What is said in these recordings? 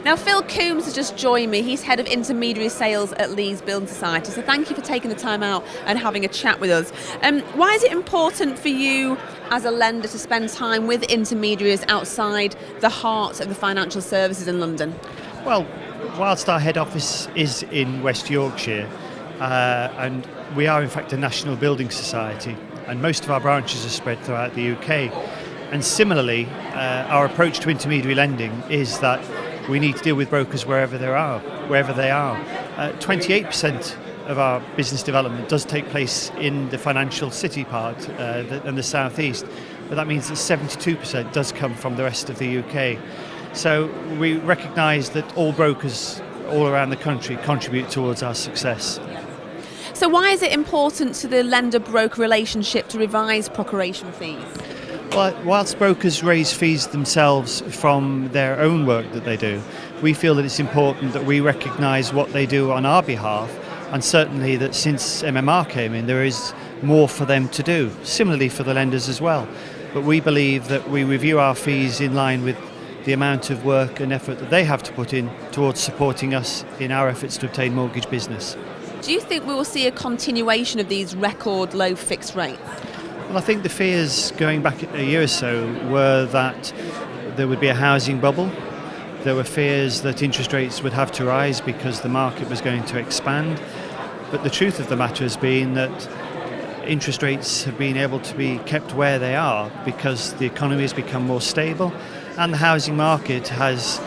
Now, Phil Coombes has just joined me. He's Head of Intermediary Sales at Leeds Building Society. So thank you for taking the time out and having a chat with us. Why is it important for you as a lender to spend time with intermediaries outside the heart of the financial services in London? Well, whilst our head office is in West Yorkshire, and we are in fact a national building society, and most of our branches are spread throughout the UK. And similarly, our approach to intermediary lending is that we need to deal with brokers wherever they are. 28% of our business development does take place in the financial city part and the southeast, but that means that 72% does come from the rest of the UK. So we recognise that all brokers all around the country contribute towards our success. So why is it important to the lender-broker relationship to revise procuration fees? Well, whilst brokers raise fees themselves from their own work that they do, we feel that it's important that we recognise what they do on our behalf, and certainly that since MMR came in, there is more for them to do, similarly for the lenders as well. But we believe that we review our fees in line with the amount of work and effort that they have to put in towards supporting us in our efforts to obtain mortgage business. Do you think we will see a continuation of these record low fixed rates? Well, I think the fears going back a year or so were that there would be a housing bubble. There were fears that interest rates would have to rise because the market was going to expand. But the truth of the matter has been that interest rates have been able to be kept where they are because the economy has become more stable and the housing market has,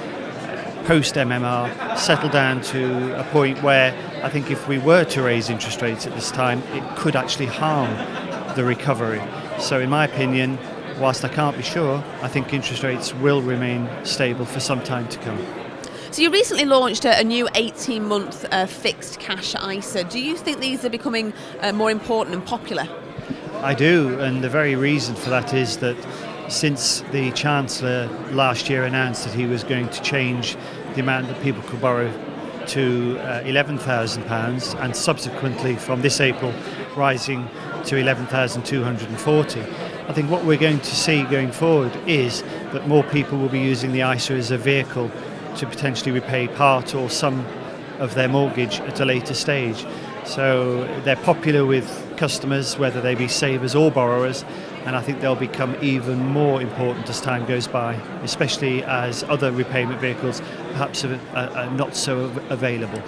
post-MMR, settled down to a point where I think if we were to raise interest rates at this time, it could actually harm the recovery. So in my opinion, whilst I can't be sure, I think interest rates will remain stable for some time to come. So you recently launched a new 18-month fixed cash ISA. Do you think these are becoming more important and popular? I do, and the very reason for that is that since the Chancellor last year announced that he was going to change the amount that people could borrow to £11,000 and subsequently from this April rising to 11,240. I think what we're going to see going forward is that more people will be using the ISA as a vehicle to potentially repay part or some of their mortgage at a later stage. So they're popular with customers, whether they be savers or borrowers, and I think they'll become even more important as time goes by, especially as other repayment vehicles perhaps are not so available.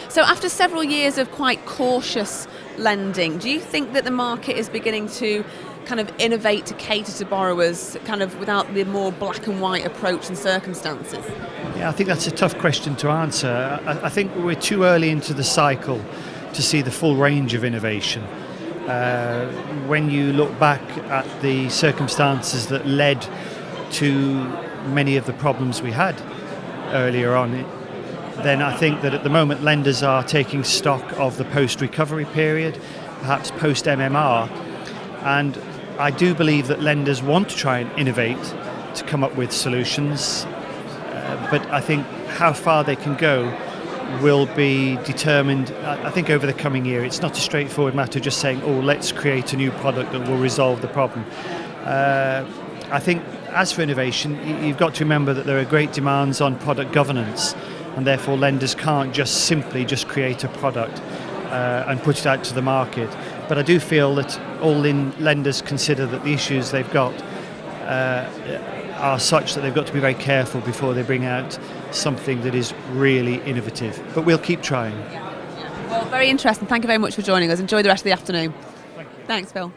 So after several years of quite cautious lending, do you think that the market is beginning to kind of innovate to cater to borrowers kind of without the more black and white approach and circumstances? Yeah, I think that's a tough question to answer. I think we're too early into the cycle to see the full range of innovation. When you look back at the circumstances that led to many of the problems we had earlier on, then I think that at the moment lenders are taking stock of the post-recovery period, perhaps post-MMR, and I do believe that lenders want to try and innovate to come up with solutions, but I think how far they can go will be determined, I think, over the coming year. It's not a straightforward matter just saying, oh, let's create a new product that will resolve the problem. I think as for innovation, you've got to remember that there are great demands on product governance, and therefore lenders can't just simply create a product and put it out to the market. But I do feel that all lenders consider that the issues they've got are such that they've got to be very careful before they bring out something that is really innovative. But we'll keep trying. Well, very interesting. Thank you very much for joining us. Enjoy the rest of the afternoon. Thank you. Thanks, Phil.